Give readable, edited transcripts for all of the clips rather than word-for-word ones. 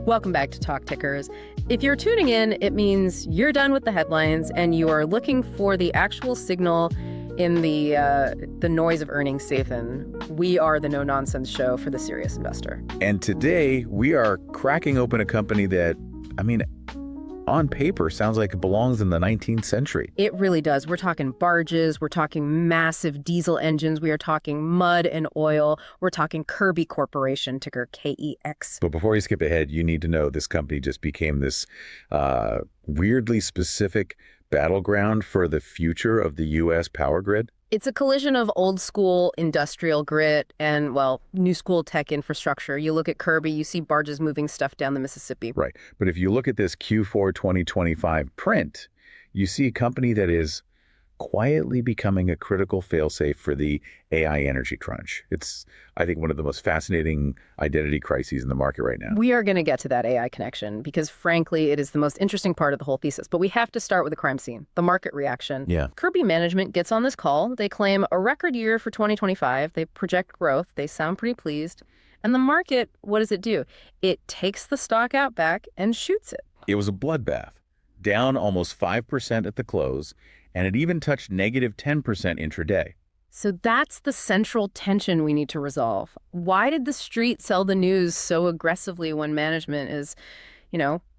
Welcome back to Talk Tickers. If you're tuning in, it means you're done with the headlines and you are looking for the actual signal in the noise of earnings season. We are the no-nonsense show for the serious investor. And today we are cracking open a company that, on paper, sounds like it belongs in the 19th century. It really does. We're talking barges. We're talking massive diesel engines. We are talking mud and oil. We're talking Kirby Corporation, ticker KEX. But before you skip ahead, you need to know this company just became this weirdly specific battleground for the future of the U.S. power grid. It's a collision of old school industrial grit and, well, new school tech infrastructure. You look at Kirby, you see barges moving stuff down the Mississippi. Right. But if you look at this Q4 2025 print, you see a company that is quietly becoming a critical failsafe for the AI energy crunch. It's, I think, one of the most fascinating identity crises in the market right now. We are going to get to that AI connection because, frankly, it is the most interesting part of the whole thesis. But we have to start with the crime scene, the market reaction. Yeah. Kirby management gets on this call. They claim a record year for 2025. They project growth. They sound pretty pleased. And the market, what does it do? It takes the stock out back and shoots it. It was a bloodbath, down almost 5% at the close, and it even touched negative 10% intraday. So that's the central tension we need to resolve. Why did the street sell the news so aggressively when management is,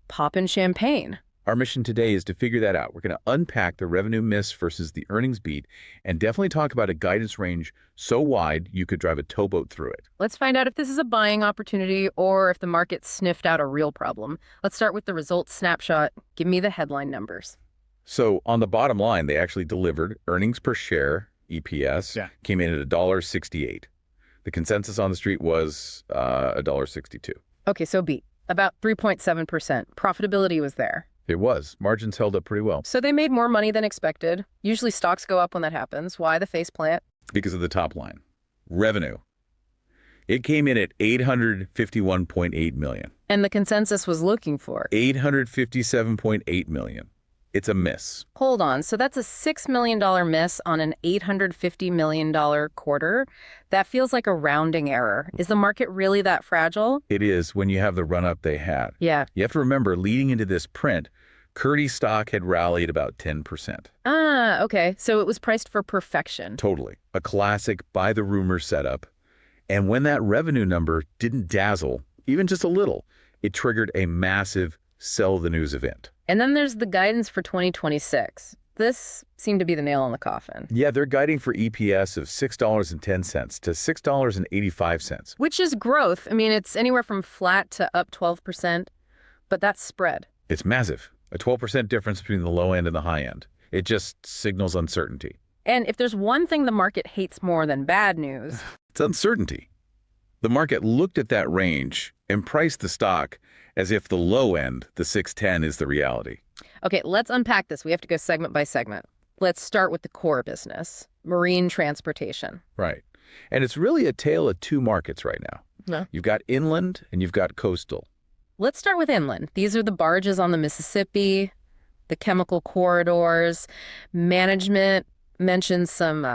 popping champagne? Our mission today is to figure that out. We're going to unpack the revenue miss versus the earnings beat and definitely talk about a guidance range so wide you could drive a towboat through it. Let's find out if this is a buying opportunity or if the market sniffed out a real problem. Let's start with the results snapshot. Give me the headline numbers. So on the bottom line, they actually delivered earnings per share, EPS, came in at $1.68. The consensus on the street was $1.62. Okay, so beat. About 3.7%. Profitability was there. It was. Margins held up pretty well. So they made more money than expected. Usually stocks go up when that happens. Why the faceplant? Because of the top line. Revenue. It came in at $851.8 million. And the consensus was looking for $857.8 million. It's a miss. Hold on. So that's a $6 million miss on an $850 million quarter. That feels like a rounding error. Is the market really that fragile? It is when you have the run-up they had. Yeah. You have to remember, leading into this print, Kirby stock had rallied about 10%. Ah, okay. So it was priced for perfection. Totally. A classic buy-the-rumor setup. And when that revenue number didn't dazzle, even just a little, it triggered a massive sell-the-news event. And then there's the guidance for 2026. This seemed to be the nail in the coffin. Yeah, they're guiding for EPS of $6.10 to $6.85. Which is growth. It's anywhere from flat to up 12%, but that's spread. It's massive. A 12% difference between the low end and the high end. It just signals uncertainty. And if there's one thing the market hates more than bad news... It's uncertainty. The market looked at that range and priced the stock as if the low end, the 610, is the reality. Okay, let's unpack this. We have to go segment by segment. Let's start with the core business, marine transportation. Right. And it's really a tale of two markets right now. No. You've got inland and you've got coastal. Let's start with inland. These are the barges on the Mississippi, the chemical corridors. Management mentions some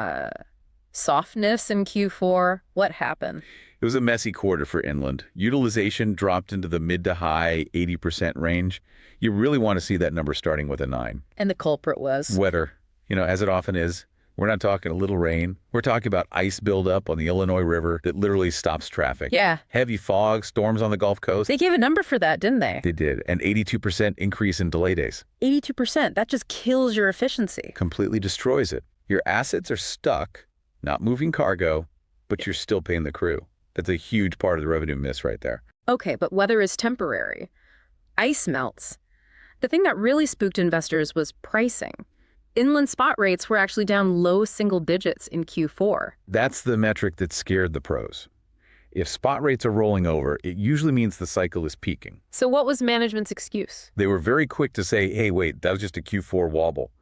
softness in Q4. What happened? It was a messy quarter for inland. Utilization dropped into the mid to high 80% range. You really want to see that number starting with a 9. And the culprit was? Weather. As it often is. We're not talking a little rain. We're talking about ice buildup on the Illinois River that literally stops traffic. Yeah. Heavy fog, storms on the Gulf Coast. They gave a number for that, didn't they? They did. An 82% increase in delay days. 82%. That just kills your efficiency. Completely destroys it. Your assets are stuck, not moving cargo, but you're still paying the crew. That's a huge part of the revenue miss right there. Okay, but weather is temporary. Ice melts. The thing that really spooked investors was pricing. Inland spot rates were actually down low single digits in Q4. That's the metric that scared the pros. If spot rates are rolling over, it usually means the cycle is peaking. So what was management's excuse? They were very quick to say, hey, wait, that was just a Q4 wobble.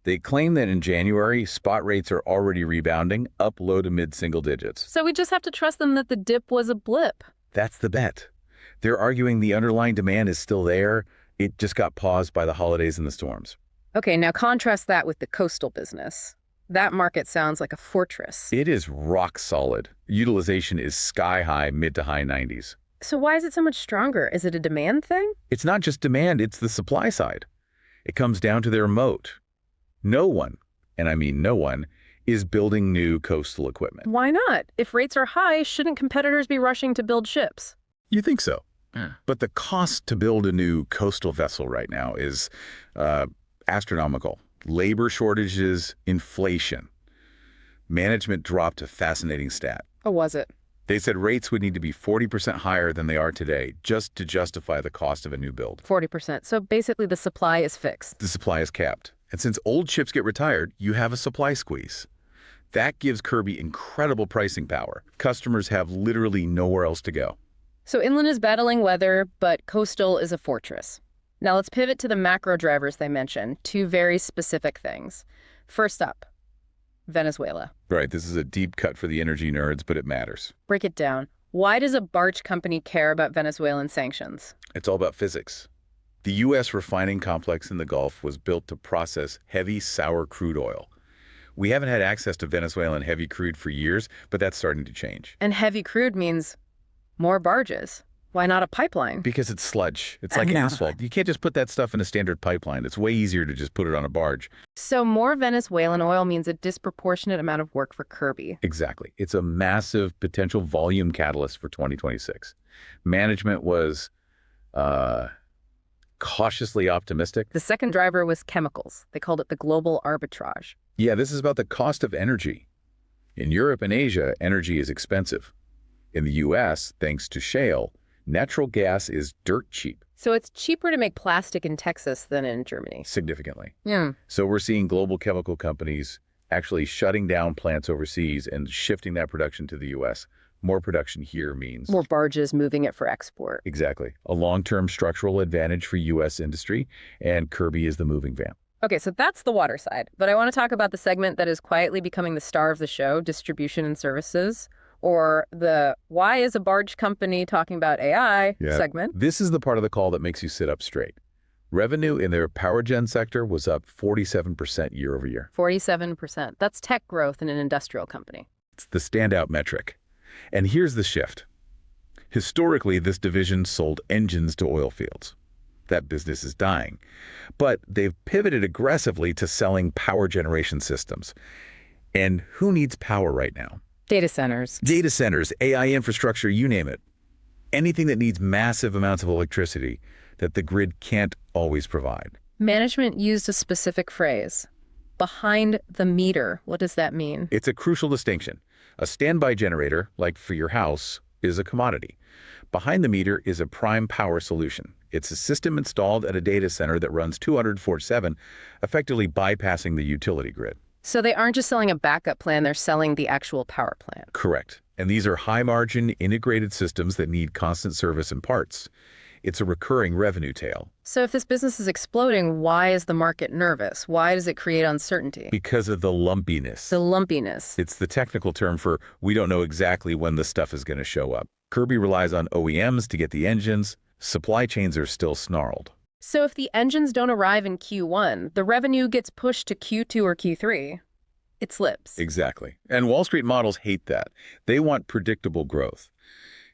They claim that in January, spot rates are already rebounding, up low to mid-single digits. So we just have to trust them that the dip was a blip. That's the bet. They're arguing the underlying demand is still there. It just got paused by the holidays and the storms. Okay, now contrast that with the coastal business. That market sounds like a fortress. It is rock solid. Utilization is sky high, mid to high 90s. So why is it so much stronger? Is it a demand thing? It's not just demand, it's the supply side. It comes down to their moat. No one, and I mean no one, is building new coastal equipment. Why not? If rates are high, shouldn't competitors be rushing to build ships? You think so? Yeah. But the cost to build a new coastal vessel right now is astronomical. Labor shortages, inflation. Management dropped a fascinating stat. Oh, was it? They said rates would need to be 40% higher than they are today just to justify the cost of a new build. 40%. So basically the supply is fixed. The supply is capped. And since old ships get retired, you have a supply squeeze. That gives Kirby incredible pricing power. Customers have literally nowhere else to go. So inland is battling weather, but coastal is a fortress. Now let's pivot to the macro drivers they mentioned, two very specific things. First up, Venezuela. Right, this is a deep cut for the energy nerds, but it matters. Break it down. Why does a barge company care about Venezuelan sanctions? It's all about physics. The U.S. refining complex in the Gulf was built to process heavy, sour crude oil. We haven't had access to Venezuelan heavy crude for years, but that's starting to change. And heavy crude means more barges. Why not a pipeline? Because it's sludge. It's like asphalt. You can't just put that stuff in a standard pipeline. It's way easier to just put it on a barge. So more Venezuelan oil means a disproportionate amount of work for Kirby. Exactly. It's a massive potential volume catalyst for 2026. Management was cautiously optimistic. The second driver was chemicals. They called it the global arbitrage. Yeah, this is about the cost of energy. In Europe and Asia, energy is expensive. In the U.S., thanks to shale, natural gas is dirt cheap. So it's cheaper to make plastic in Texas than in Germany. Significantly. Yeah. So we're seeing global chemical companies actually shutting down plants overseas and shifting that production to the U.S. More production here means More barges moving it for export. exactly a long-term structural advantage for U.S. industry, and Kirby is the moving van. Okay, so that's the water side. But I want to talk about the segment that is quietly becoming the star of the show, distribution and services, or the why is a barge company talking about AI segment. This is the part of the call that makes you sit up straight. Revenue in their power gen sector was up 47% year over year. 47%. That's tech growth in an industrial company. It's the standout metric. And here's the shift. Historically, this division sold engines to oil fields. That business is dying. But they've pivoted aggressively to selling power generation systems. And who needs power right now? Data centers. Data centers, AI infrastructure, you name it. Anything that needs massive amounts of electricity that the grid can't always provide. Management used a specific phrase. Behind the meter. What does that mean? It's a crucial distinction. A standby generator, like for your house, is a commodity. Behind the meter is a prime power solution. It's a system installed at a data center that runs 204/7, effectively bypassing the utility grid. So they aren't just selling a backup plan, they're selling the actual power plant. Correct. And these are high-margin, integrated systems that need constant service and parts. It's a recurring revenue tail. So if this business is exploding, why is the market nervous? Why does it create uncertainty? Because of the lumpiness. The lumpiness. It's the technical term for we don't know exactly when the stuff is going to show up. Kirby relies on OEMs to get the engines. Supply chains are still snarled. So if the engines don't arrive in Q1, the revenue gets pushed to Q2 or Q3. It slips. Exactly. And Wall Street models hate that. They want predictable growth.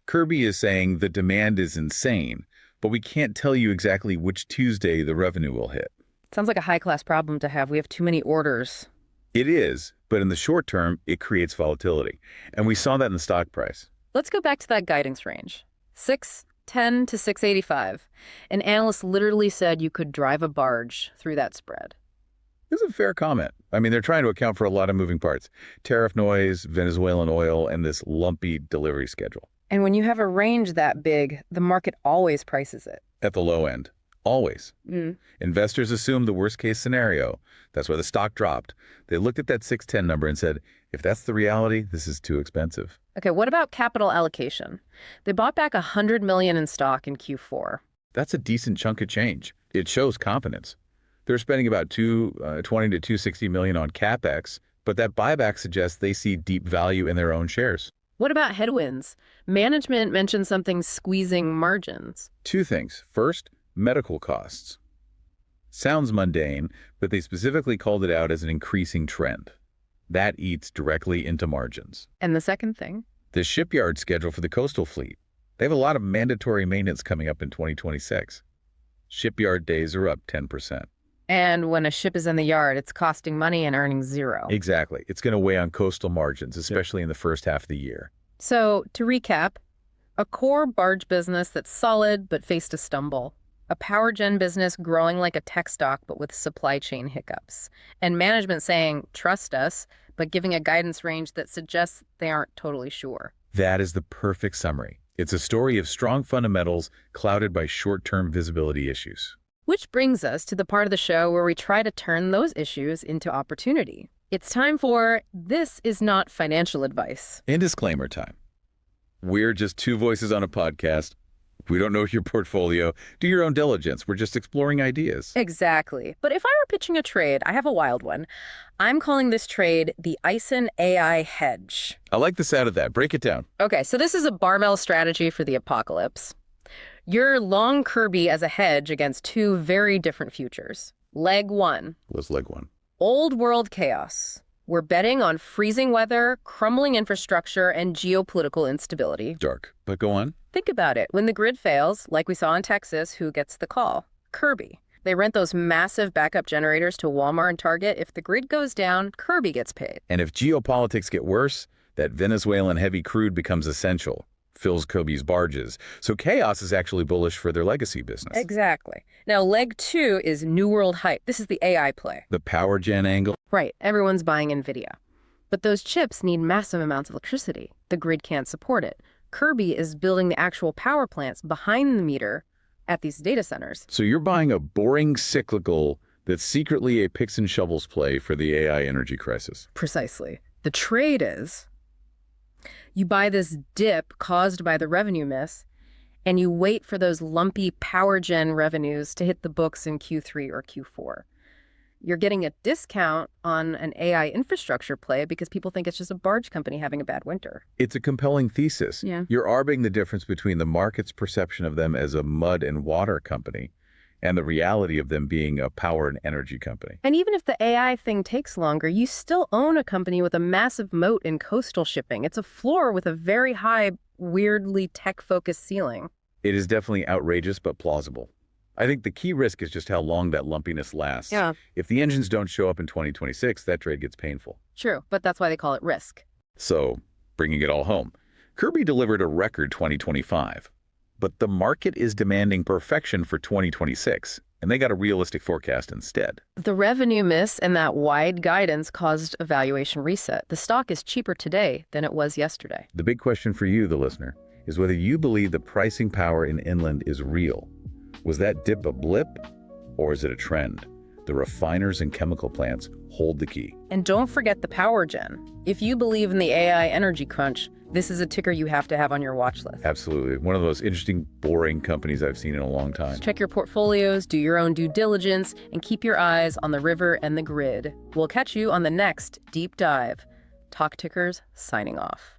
Kirby is saying the demand is insane, but we can't tell you exactly which Tuesday the revenue will hit. Sounds like a high-class problem to have. We have too many orders. It is, but in the short term, it creates volatility. And we saw that in the stock price. Let's go back to that guidance range. 610 to 685. An analyst literally said you could drive a barge through that spread. This is a fair comment. I mean, they're trying to account for a lot of moving parts. Tariff noise, Venezuelan oil, and this lumpy delivery schedule. And when you have a range that big, the market always prices it. At the low end. Always. Investors assume the worst case scenario. That's why the stock dropped. They looked at that 610 number and said, if that's the reality, this is too expensive. Okay, what about capital allocation? They bought back $100 million in stock in Q4. That's a decent chunk of change. It shows confidence. They're spending about $220 to $260 million on CapEx, but that buyback suggests they see deep value in their own shares. What about headwinds? Management mentioned something squeezing margins. Two things. First, medical costs. Sounds mundane, but they specifically called it out as an increasing trend. That eats directly into margins. And the second thing? The shipyard schedule for the coastal fleet. They have a lot of mandatory maintenance coming up in 2026. Shipyard days are up 10%. And when a ship is in the yard, it's costing money and earning zero. Exactly. It's going to weigh on coastal margins, especially in the first half of the year. So, to recap, a core barge business that's solid but faced a stumble. A power gen business growing like a tech stock but with supply chain hiccups. And management saying, trust us, but giving a guidance range that suggests they aren't totally sure. That is the perfect summary. It's a story of strong fundamentals clouded by short-term visibility issues. Which brings us to the part of the show where we try to turn those issues into opportunity. It's time for This Is Not Financial Advice. And disclaimer time. We're just two voices on a podcast. We don't know your portfolio. Do your own diligence. We're just exploring ideas. Exactly. But if I were pitching a trade, I have a wild one. I'm calling this trade the ISIN AI hedge. I like the sound of that. Break it down. Okay, so this is a barbell strategy for the apocalypse. You're long Kirby as a hedge against two very different futures. Leg one. What's leg one? Old world chaos. We're betting on freezing weather, crumbling infrastructure, and geopolitical instability. Dark, but go on. Think about it. When the grid fails, like we saw in Texas, who gets the call? Kirby. They rent those massive backup generators to Walmart and Target. If the grid goes down, Kirby gets paid. And if geopolitics get worse, that Venezuelan heavy crude becomes essential. Fills Kirby's barges. So chaos is actually bullish for their legacy business. Exactly. Now, leg two is New World hype. This is the AI play. The power gen angle. Right. Everyone's buying NVIDIA. But those chips need massive amounts of electricity. The grid can't support it. Kirby is building the actual power plants behind the meter at these data centers. So you're buying a boring cyclical that's secretly a picks and shovels play for the AI energy crisis. Precisely. The trade is you buy this dip caused by the revenue miss, and you wait for those lumpy power gen revenues to hit the books in Q3 or Q4. You're getting a discount on an AI infrastructure play because people think it's just a barge company having a bad winter. It's a compelling thesis. Yeah. You're arbing the difference between the market's perception of them as a mud and water company and the reality of them being a power and energy company. And even if the AI thing takes longer, you still own a company with a massive moat in coastal shipping. It's a floor with a very high, weirdly tech-focused ceiling. It is definitely outrageous but plausible. I think the key risk is just how long that lumpiness lasts. Yeah. If the engines don't show up in 2026, that trade gets painful. True, but that's why they call it risk. So, bringing it all home, Kirby delivered a record 2025. But the market is demanding perfection for 2026, and they got a realistic forecast instead. The revenue miss and that wide guidance caused a valuation reset. The stock is cheaper today than it was yesterday. The big question for you, the listener, is whether you believe the pricing power in inland is real. Was that dip a blip, or is it a trend? The refiners and chemical plants hold the key. And don't forget the power gen. If you believe in the AI energy crunch, this is a ticker you have to have on your watch list. Absolutely. One of the most interesting, boring companies I've seen in a long time. Check your portfolios, do your own due diligence, and keep your eyes on the river and the grid. We'll catch you on the next Deep Dive. Talk Tickers signing off.